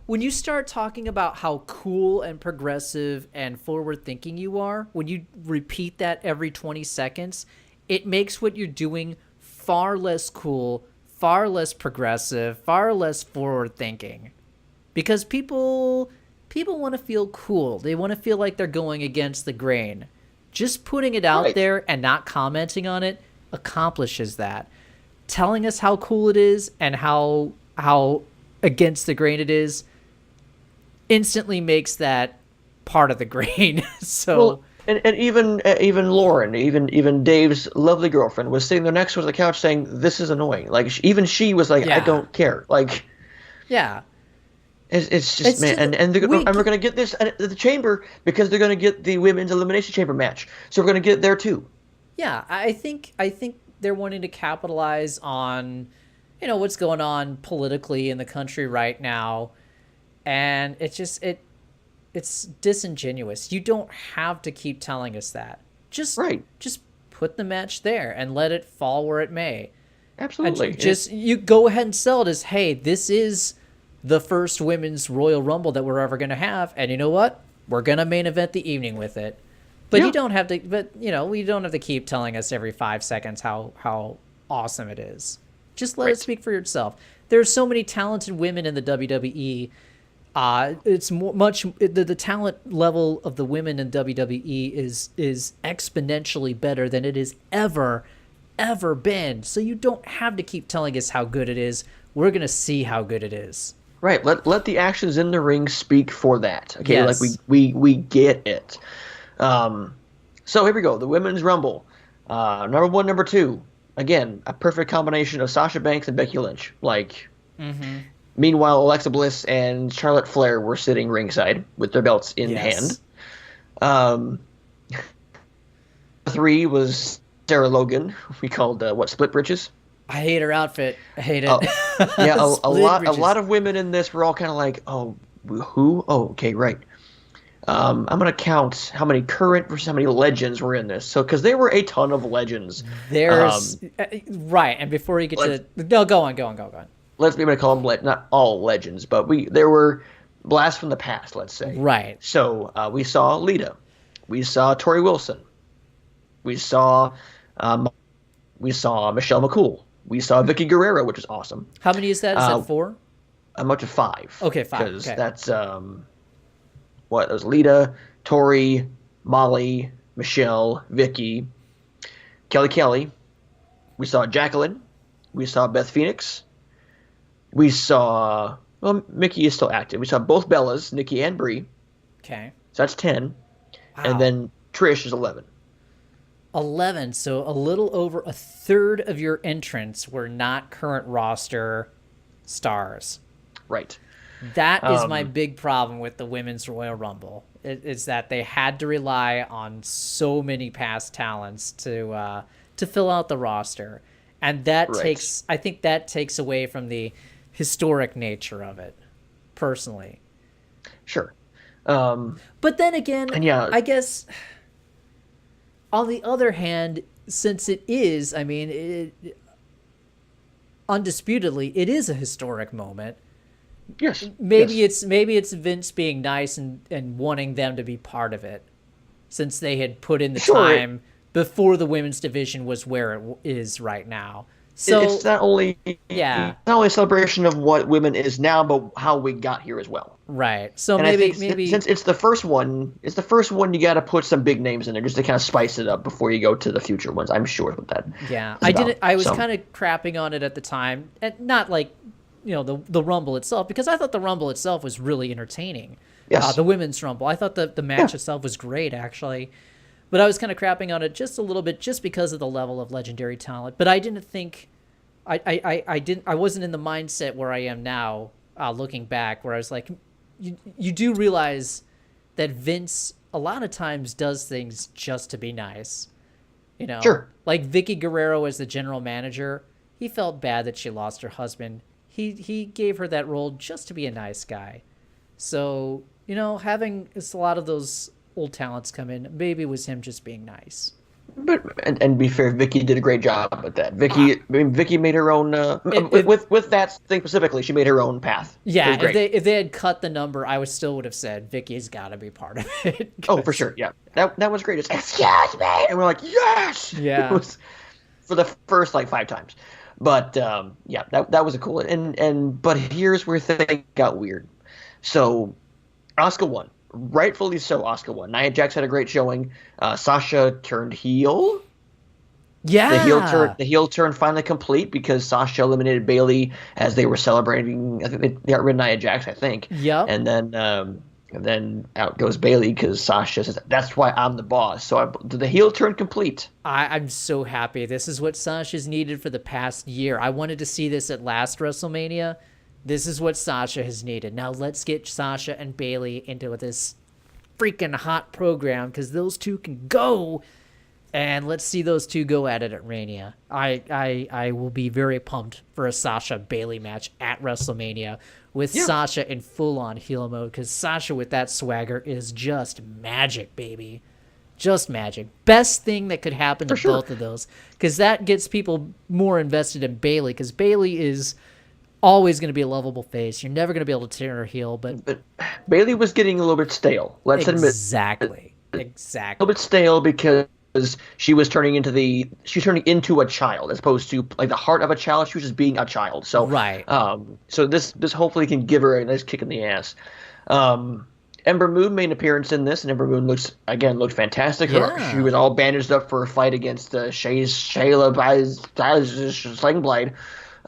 When you start talking about how cool and progressive and forward-thinking you are, when you repeat that every 20 seconds, it makes what you're doing far less cool, far less progressive, far less forward-thinking. Because people want to feel cool. They want to feel like they're going against the grain. Just putting it out there and not commenting on it accomplishes that. Telling us how cool it is and how against the grain it is instantly makes that part of the grain. So, well, and even Lauren, even Dave's lovely girlfriend, was sitting there next to us on the couch saying, "This is annoying." Like even she was like, "I don't care." Like, yeah. It's just, man, and we're going to get this at the Chamber because they're going to get the Women's Elimination Chamber match. So we're going to get it there too. Yeah, I think they're wanting to capitalize on, what's going on politically in the country right now, and it's disingenuous. You don't have to keep telling us that. Just put the match there and let it fall where it may. Absolutely. You go ahead and sell it as, hey, this is the first women's Royal Rumble that we're ever going to have, and you know what? We're going to main event the evening with it. But you don't have to. But we don't have to keep telling us every 5 seconds how awesome it is. Just let it speak for yourself. There's so many talented women in the WWE. It's the talent level of the women in WWE is exponentially better than it has ever been. So you don't have to keep telling us how good it is. We're gonna see how good it is. Right. Let the actions in the ring speak for that. Okay. Yes. Like we get it. So here we go. The Women's Rumble. Number 1, number 2. Again, a perfect combination of Sasha Banks and Becky Lynch. Like. Mm-hmm. Meanwhile, Alexa Bliss and Charlotte Flair were sitting ringside with their belts in hand. 3 was Sarah Logan. We called split britches. I hate her outfit. I hate it. Yeah, a lot of women in this were all kind of like, oh, who? Oh, okay, right. I'm gonna count how many current versus how many legends were in this. So, because there were a ton of legends. There's right, and before you get go on. Let's be able to call them not all legends, but there were blasts from the past. Let's say. Right. So we saw Lita, we saw Tori Wilson, we saw Michelle McCool. We saw Vicky Guerrero, which is awesome. How many is that? Is that 4? I'm up to 5. Okay, 5. Because that's that was Lita, Tori, Molly, Michelle, Vicky, Kelly. We saw Jacqueline. We saw Beth Phoenix. We saw Mickey is still active. We saw both Bellas, Nikki and Brie. Okay. So that's 10. Wow. And then Trish is 11. 11, so a little over a third of your entrants were not current roster stars. Right. That is my big problem with the Women's Royal Rumble. Is that they had to rely on so many past talents to fill out the roster, and that takes away from the historic nature of it, personally. Sure. But then again, I guess. On the other hand, since it is, undisputedly, it is a historic moment. Yes. Maybe it's Vince being nice and wanting them to be part of it. since they had put in the Sure. time before the women's division was where it is right now. So It's not only a celebration of what women is now, but how we got here as well. right. So And I maybe think since it's the first one, you got to put some big names in there just to kind of spice it up before you go to the future ones. I'm sure with that. Yeah, is I was about. kind of crapping on it at the time, and not like the Rumble itself, because I thought the Rumble itself was really entertaining. Yes. The women's Rumble, I thought the match itself was great actually, but I was kind of crapping on it just a little bit just because of the level of legendary talent. But I didn't think I wasn't in the mindset where I am now, looking back, where I was like, you do realize that Vince a lot of times does things just to be nice. Sure. Like Vicky Guerrero as the general manager, he felt bad that she lost her husband. He gave her that role just to be a nice guy. So, having a lot of those old talents come in, maybe it was him just being nice. But and be fair, Vicky did a great job with that. Vicky made her own with that thing specifically. She made her own path. Yeah, if they had cut the number, I still would have said Vicky's got to be part of it. Oh, for sure. Yeah, that was great. It's excuse me, and we're like, yes. Yeah. It was for the first 5 times, but that was a cool. But here's where things got weird. So, Asuka won. Rightfully so, Asuka won. Nia Jax had a great showing. Sasha turned heel. Yeah. The heel turn finally complete because Sasha eliminated Bailey as they were celebrating. I think they got rid of Nia Jax, I think. Yep. And then out goes Bailey because Sasha says, "That's why I'm the boss." So the heel turn complete. I'm so happy. This is what Sasha's needed for the past year. I wanted to see this at last WrestleMania. This is what Sasha has needed. Now let's get Sasha and Bailey into this freaking hot program, because those two can go, and let's see those two go at it at Mania. I will be very pumped for a Sasha Bailey match at WrestleMania with Sasha in full-on heel mode, because Sasha with that swagger is just magic, baby. Just magic. Best thing that could happen to both of those, because that gets people more invested in Bailey, because Bailey is always going to be a lovable face. You're never going to be able to turn her heel, but Bailey was getting a little bit stale. Let's admit. Exactly. A little bit stale because she was turning into a child as opposed to the heart of a child. She was just being a child. So right. So this hopefully can give her a nice kick in the ass. Ember Moon made an appearance in this, and Ember Moon looked fantastic. She was all bandaged up for a fight against Shayla by Sling Blade.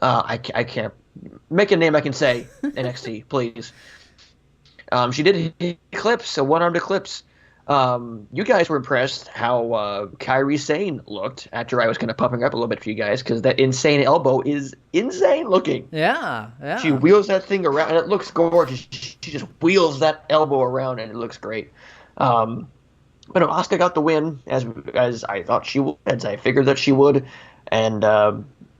I can't make a name I can say. NXT, please. She did hit Eclipse, a one-armed Eclipse. You guys were impressed how Kairi Sane looked after I was kind of pumping up a little bit for you guys, because that insane elbow is insane looking. Yeah. She wheels that thing around, and it looks gorgeous. She just wheels that elbow around, and it looks great. But no, Asuka got the win, as I thought she would, as I figured that she would. And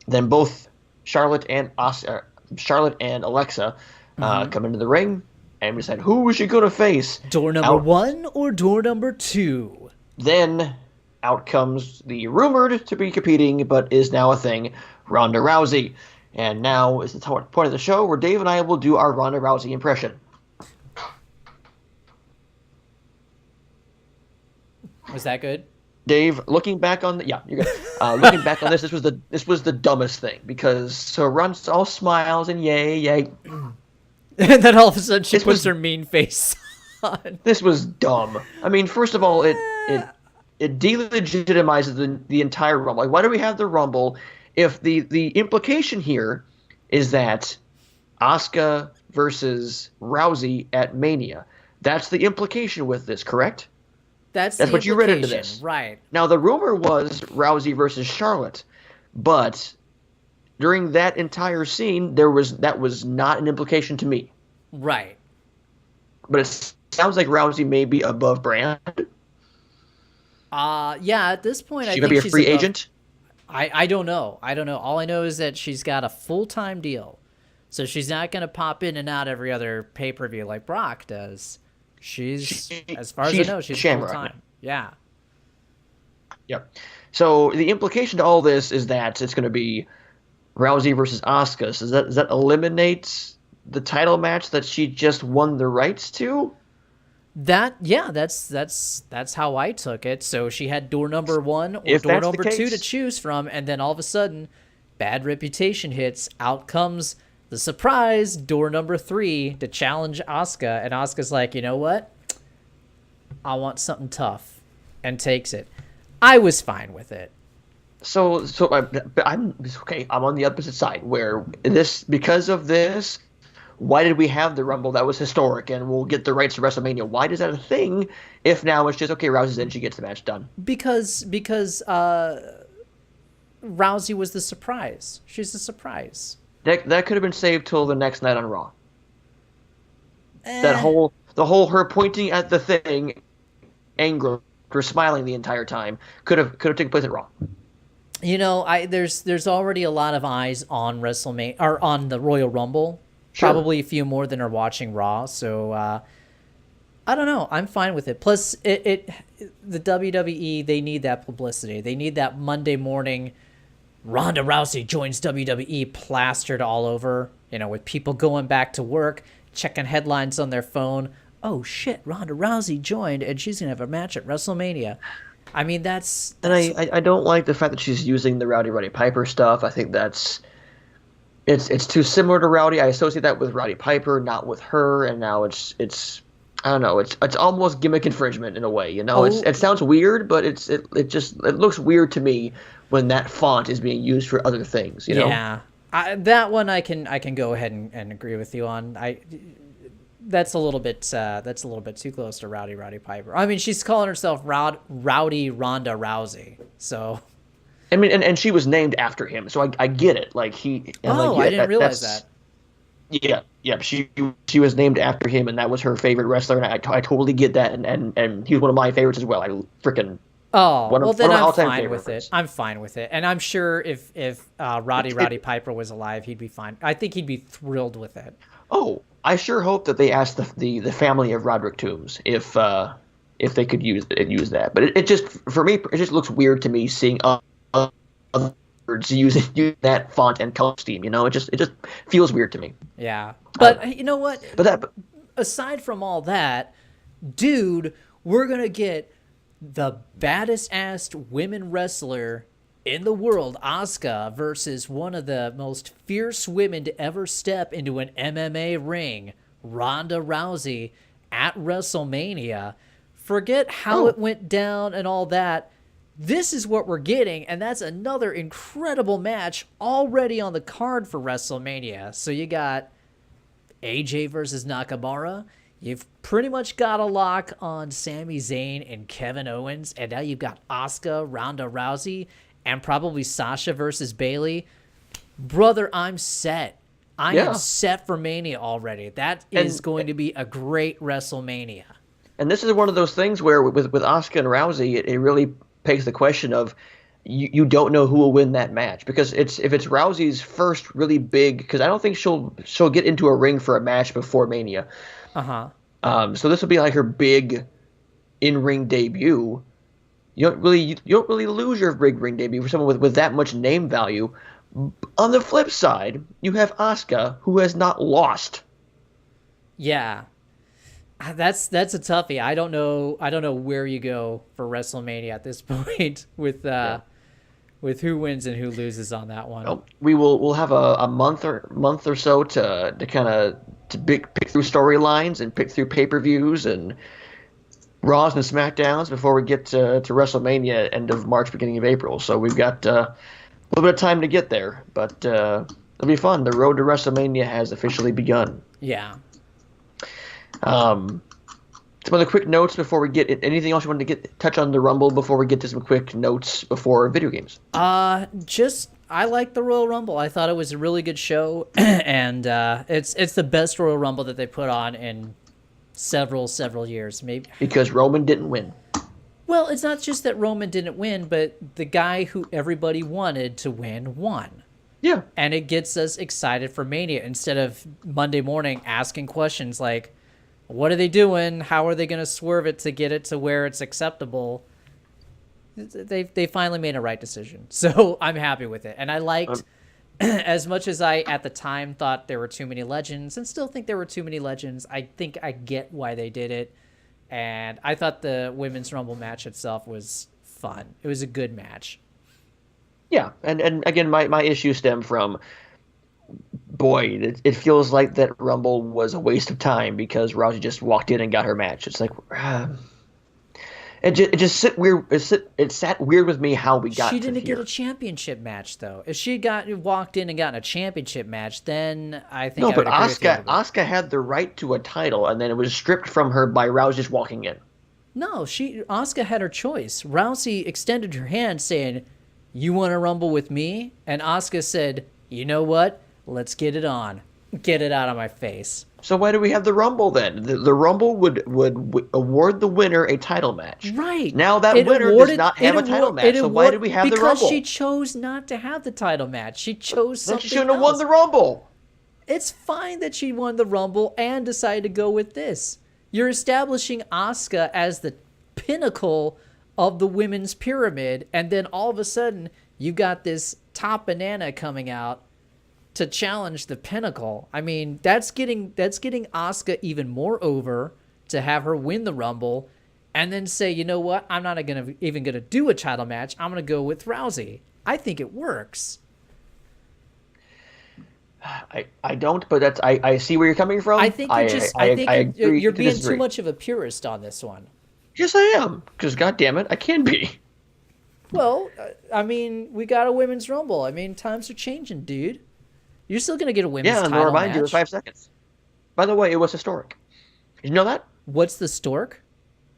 then both Charlotte and Alexa come into the ring, and we said, who is she going to face? Door number 1 or door number 2? Then out comes the rumored to be competing, but is now a thing, Ronda Rousey. And now is the point of the show where Dave and I will do our Ronda Rousey impression. Was that good? Dave, looking back on you're good. Looking back on this was the dumbest thing, because Ronda's all smiles and yay. And then all of a sudden she puts her mean face on. This was dumb. I mean, first of all, it delegitimizes the entire Rumble. Like, why do we have the Rumble if the implication here is that Asuka versus Rousey at Mania? That's the implication with this, correct? That's what you read into this. Right. Now, the rumor was Rousey versus Charlotte, but during that entire scene, that was not an implication to me. Right. But it sounds like Rousey may be above brand. Yeah, at this point, I think she's a free agent? I don't know. All I know is that she's got a full-time deal. So she's not going to pop in and out every other pay-per-view like Brock does. As far as I know, she's full-time. Yeah. Yep. So the implication to all this is that it's going to be Rousey versus Asuka. So does that eliminate the title match that she just won the rights to? That's how I took it. So she had door number 1 or If door that's the number 2 to case. choose from, and then all of a sudden, bad reputation hits. Out comes the surprise door number 3 to challenge Asuka, and Asuka's like, you know what? I want something tough, and takes it. I was fine with it. So I'm okay. I'm on the opposite side where because of this. Why did we have the Rumble that was historic and we'll get the rights to WrestleMania? Why is that a thing if now it's just, okay, Rousey's in, she gets the match done? Because Rousey was the surprise. She's the surprise. That could have been saved till the next night on Raw. The whole her pointing at the thing, angry or smiling the entire time could have taken place at Raw. You know, there's already a lot of eyes on WrestleMania or on the Royal Rumble. Sure. Probably a few more than are watching Raw, so I don't know. I'm fine with it. Plus, the WWE, they need that publicity. They need that Monday morning, Ronda Rousey joins WWE plastered all over, with people going back to work, checking headlines on their phone. Oh, shit, Ronda Rousey joined, and she's going to have a match at WrestleMania. I mean, that's... And I don't like the fact that she's using the Roddy Piper stuff. I think that's... It's too similar to Rowdy. I associate that with Roddy Piper, not with her, and now it's I don't know. It's almost gimmick infringement in a way. It sounds weird, but it looks weird to me when that font is being used for other things. Yeah, that one I can go ahead and agree with you on. That's a little bit too close to Roddy Piper. I mean, she's calling herself Rowdy Ronda Rousey, so. I mean, and she was named after him, so I get it. Like he. I didn't realize that. Yeah. She was named after him, and that was her favorite wrestler, and I totally get that, and he's one of my favorites as well. I freaking. Then I'm fine with it. I'm fine with it, and I'm sure if Roddy Piper was alive, he'd be fine. I think he'd be thrilled with it. Oh, I sure hope that they asked the family of Roderick Toombs if they could use that, but it just for me it just looks weird to me seeing. Words using that font and color scheme, it just feels weird to me. Yeah, but you know what? But aside from all that, dude, we're gonna get the baddest ass women wrestler in the world, Asuka, versus one of the most fierce women to ever step into an MMA ring, Ronda Rousey, at WrestleMania. Forget how it went down and all that. This is what we're getting, and that's another incredible match already on the card for WrestleMania. So you got AJ versus Nakamura. You've pretty much got a lock on Sami Zayn and Kevin Owens, and now you've got Asuka, Ronda Rousey, and probably Sasha versus Bailey. Brother, I'm set. I am set for Mania already. That is going to be a great WrestleMania. And this is one of those things where with Asuka and Rousey, it really begs the question of you don't know who will win that match, because if it's Rousey's first really big, because I don't think she'll get into a ring for a match before Mania. So this will be like her big in-ring debut. You don't really lose your big ring debut for someone with that much name value. On the flip side, you have Asuka, who has not lost. Yeah. That's a toughie. I don't know where you go for WrestleMania at this point with who wins and who loses on that one. Well, we'll have a month or so to kind of pick through storylines and pick through pay-per-views and Raws and SmackDowns before we get to WrestleMania end of March, beginning of April. So we've got a little bit of time to get there, but it'll be fun. The road to WrestleMania has officially begun. Yeah. Some other quick notes before we get anything else you wanted to touch on the Rumble before we get to some quick notes before video games. I like the Royal Rumble. I thought it was a really good show, and it's the best Royal Rumble that they put on in several years, maybe. Because Roman didn't win. Well, it's not just that Roman didn't win, but the guy who everybody wanted to win won. Yeah. And it gets us excited for Mania instead of Monday morning asking questions like, what are they doing? How are they going to swerve it to get it to where it's acceptable? They finally made a right decision. So I'm happy with it. And I liked, as much as I at the time thought there were too many legends and still think there were too many legends, I think I get why they did it. And I thought the Women's Rumble match itself was fun. It was a good match. Yeah, and again, my issue stem from, boy, it feels like that Rumble was a waste of time because Rousey just walked in and got her match. It's like, it just sat weird. It sat weird with me how we got. She didn't here. get a championship match though. If she walked in and gotten a championship match, then I think No, I would but agree with you a little bit. Asuka had the right to a title, and then it was stripped from her by Rousey just walking in. No, Asuka had her choice. Rousey extended her hand saying, "You want to rumble with me?" And Asuka said, "You know what? Let's get it on. Get it out of my face." So why do we have the Rumble then? The Rumble would award the winner a title match. Right. Now that winner does not have a title match. So why do we have the Rumble? Because she chose not to have the title match. She chose something else. She shouldn't have won the Rumble. It's fine that she won the Rumble and decided to go with this. You're establishing Asuka as the pinnacle of the women's pyramid, and then all of a sudden you got this top banana coming out to challenge the pinnacle. I mean, that's getting Asuka even more over to have her win the Rumble and then say, you know what, I'm not even gonna do a title match. I'm gonna go with Rousey. I think it works. I don't, but I see where you're coming from. I think you're being too much of a purist on this one. Yes, I am. Because goddamn it, I can be. Well, I mean, we got a women's Rumble. I mean, times are changing, dude. You're still gonna get a women's title match. Yeah, and I'll remind you in 5 seconds. By the way, it was historic. Did you know that? What's the stork?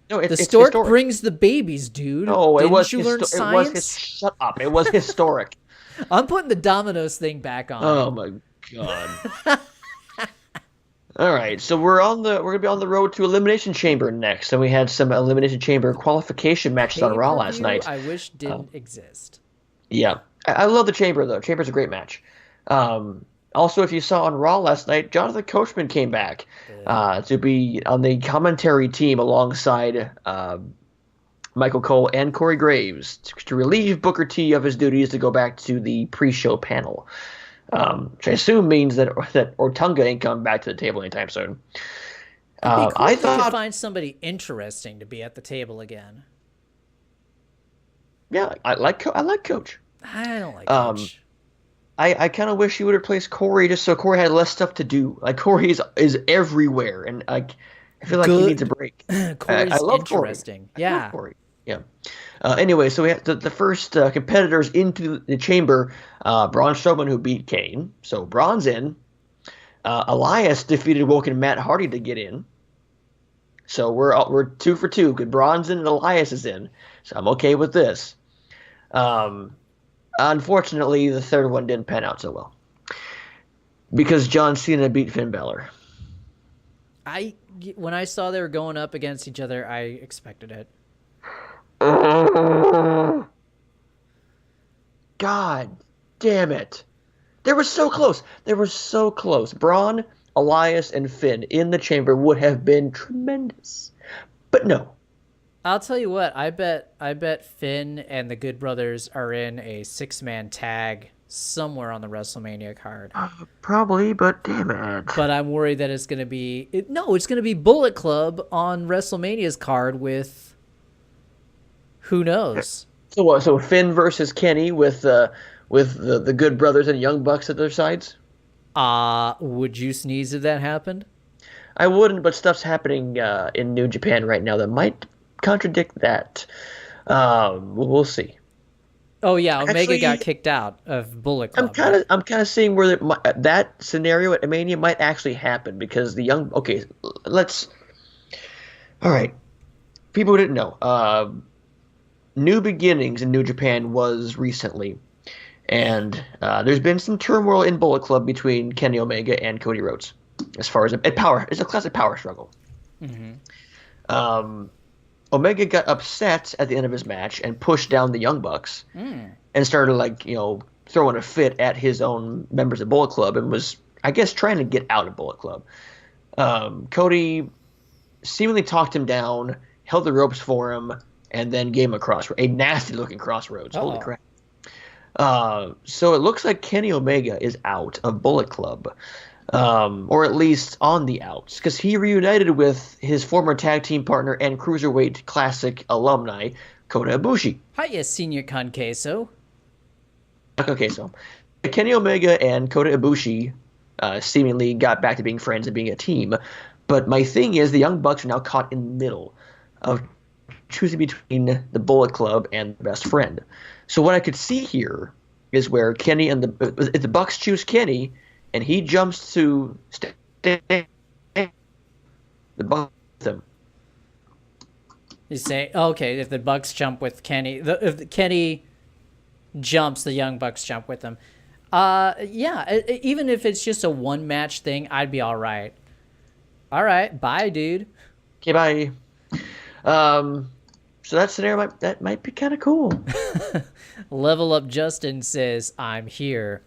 No, it's stork historic. Brings the babies, dude. No, Didn't you learn science? Shut up! It was historic. I'm putting the Dominoes thing back on. Oh my god! All right, so we're gonna be on the road to Elimination Chamber next, and we had some Elimination Chamber qualification matches on Raw last night. I wish didn't exist. Yeah, I love the Chamber though. Chamber's a great match. Also, if you saw on Raw last night, Jonathan Coachman came back to be on the commentary team alongside Michael Cole and Corey Graves to relieve Booker T of his duties to go back to the pre-show panel, which I assume means that Ortunga ain't coming back to the table anytime soon. It'd be cool if they could find somebody interesting to be at the table again. Yeah, I like Coach. I don't like Coach. I kind of wish he would replace Corey just so Corey had less stuff to do. Like Corey is everywhere, and I feel like he needs a break. Corey's I love interesting. Corey. I love Corey. Yeah. Anyway, so we have the first competitors into the chamber. Braun Strowman, who beat Kane, so Braun's in. Elias defeated Woken Matt Hardy to get in. So we're 2 for 2. Good, Braun's in and Elias is in. So I'm okay with this. Unfortunately, the third one didn't pan out so well because John Cena beat Finn Balor. When I saw they were going up against each other, I expected it. God damn it. They were so close. Braun, Elias, and Finn in the chamber would have been tremendous. But no. I'll tell you what, I bet Finn and the Good Brothers are in a 6-man tag somewhere on the WrestleMania card. Probably, but damn it. But I'm worried that it's going to be... it's going to be Bullet Club on WrestleMania's card with... who knows? So what? So Finn versus Kenny with the Good Brothers and Young Bucks at their sides? Would you sneeze if that happened? I wouldn't, but stuff's happening in New Japan right now that might contradict that. We'll see. Oh yeah, Omega got kicked out of Bullet Club. I'm kind of seeing where that scenario at Mania might actually happen because the young. Okay, let's. All right, people who didn't know. New Beginnings in New Japan was recently, and there's been some turmoil in Bullet Club between Kenny Omega and Cody Rhodes, as far as it's a classic power struggle. Mm-hmm. Omega got upset at the end of his match and pushed down the Young Bucks and started throwing a fit at his own members of Bullet Club and was, I guess, trying to get out of Bullet Club. Cody seemingly talked him down, held the ropes for him, and then gave him a nasty-looking crossroads. Oh. Holy crap. So it looks like Kenny Omega is out of Bullet Club. or at least on the outs, because he reunited with his former tag team partner and Cruiserweight Classic alumni, Kota Ibushi. Hiya, Senior Con Queso. Okay, so Kenny Omega and Kota Ibushi seemingly got back to being friends and being a team, but my thing is the Young Bucks are now caught in the middle of choosing between the Bullet Club and the Best Friend. So what I could see here is where Kenny and if the Bucks choose Kenny and he jumps to stay, the Bucks with him. You say, okay, if the Bucks jump with Kenny, if Kenny jumps, the Young Bucks jump with him. Yeah, even if it's just a one-match thing, I'd be all right. All right, bye, dude. Okay, bye. So that scenario might be kind of cool. Level Up Justin says, I'm here.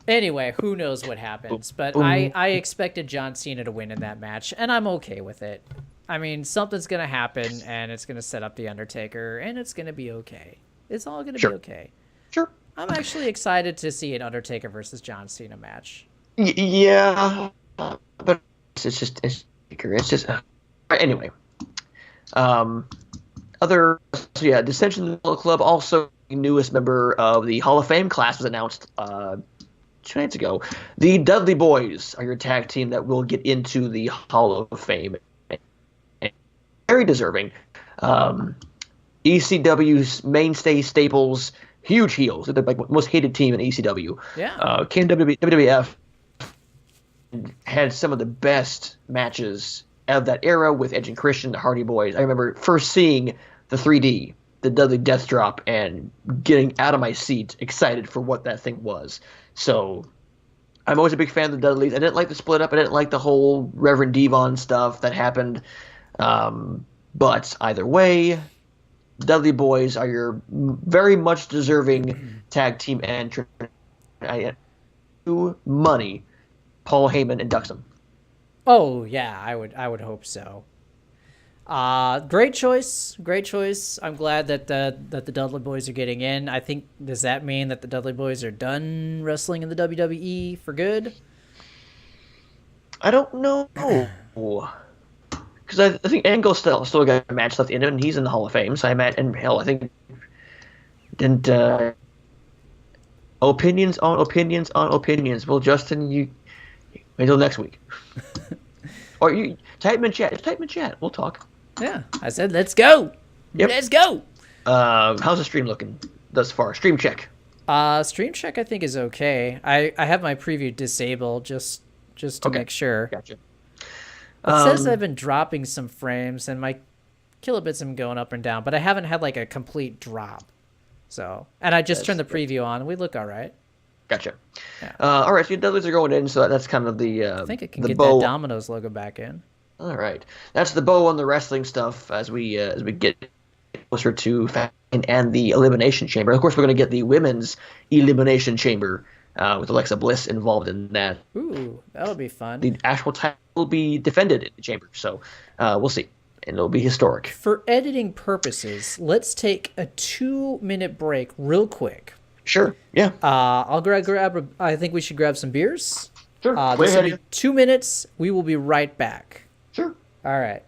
Anyway, who knows what happens, but I expected John Cena to win in that match, and I'm okay with it. I mean, something's going to happen, and it's going to set up The Undertaker, and it's going to be okay. It's all going to be okay. Sure. I'm actually excited to see an Undertaker versus John Cena match. Yeah, but it's just anyway. Dissension Club, also the newest member of the Hall of Fame class, was announced 2 nights ago. The Dudley Boyz are your tag team that will get into the Hall of Fame. Very deserving. ECW's mainstay staples, huge heels. They're like the most hated team in ECW. Yeah. Came to WWF, had some of the best matches of that era with Edge and Christian, the Hardy Boys. I remember first seeing the 3D, the Dudley Death Drop, and getting out of my seat excited for what that thing was. So I'm always a big fan of the Dudleys. I didn't like the split up. I didn't like the whole Reverend Devon stuff that happened. But either way, Dudley Boyz are your very much deserving tag team entrant. Money, Paul Heyman inducts them. Oh yeah, I would hope so. Great choice. I'm glad that the Dudley Boyz are getting in. I think, does that mean that the Dudley Boyz are done wrestling in the WWE for good? I don't know, because I think Angle's still got a match left in him, and he's in the Hall of Fame. So I think didn't opinions on opinions. Well, Justin, you until next week. Or you type him in chat. Just type him in chat. We'll talk. Yeah, I said let's go. Yep. Let's go. How's the stream looking thus far? Stream check. Stream check I think is okay. I have my preview disabled just to make sure. Gotcha. It says I've been dropping some frames and my kilobits have been going up and down, but I haven't had like a complete drop. So, and I just turned the preview on. We look all right. Gotcha. Yeah. All right, so your Dudleys are going in, so that's kind of the I think it can the get bow. that Domino's logo back in. All right, that's the bow on the wrestling stuff as we get closer to Fastlane and the Elimination Chamber. Of course, we're going to get the women's Elimination Chamber with Alexa Bliss involved in that. Ooh, that'll be fun. The actual title will be defended in the chamber, so we'll see, and it'll be historic. For editing purposes, let's take a 2-minute break real quick. Sure. Yeah. I'll grab. I think we should grab some beers. Sure. This will be 2 minutes. We will be right back. Sure. All right.